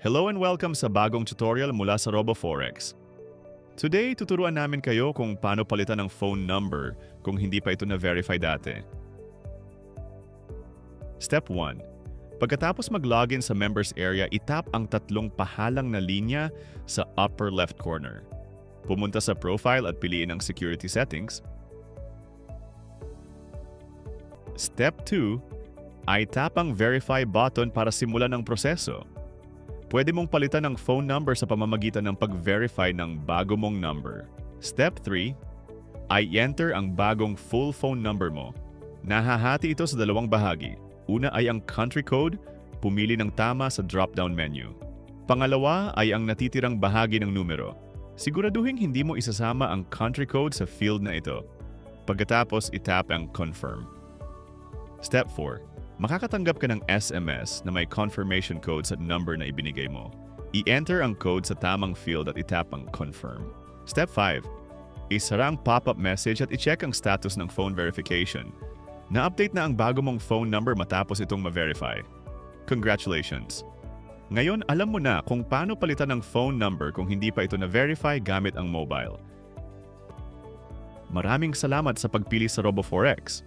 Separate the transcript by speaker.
Speaker 1: Hello and welcome sa bagong tutorial mula sa RoboForex. Today, tuturuan namin kayo kung paano palitan ng phone number kung hindi pa ito na-verify dati. Step 1. Pagkatapos mag-login sa members area, itap ang tatlong pahalang na linya sa upper left corner. Pumunta sa profile at piliin ang security settings. Step 2. Ay tap ang verify button para simulan ang proseso. Pwede mong palitan ng phone number sa pamamagitan ng pag-verify ng bago mong number. Step 3. Ay enter ang bagong full phone number mo. Nahahati ito sa dalawang bahagi. Una ay ang country code, pumili ng tama sa drop-down menu. Pangalawa ay ang natitirang bahagi ng numero. Siguraduhin hindi mo isasama ang country code sa field na ito. Pagkatapos, itap ang confirm. Step 4. Makakatanggap ka ng SMS na may confirmation code sa number na ibinigay mo. I-enter ang code sa tamang field at itap ang confirm. Step 5. Isara ang pop-up message at i-check ang status ng phone verification. Na-update na ang bago mong phone number matapos itong ma-verify. Congratulations! Ngayon, alam mo na kung paano palitan ng phone number kung hindi pa ito na-verify gamit ang mobile. Maraming salamat sa pagpili sa RoboForex.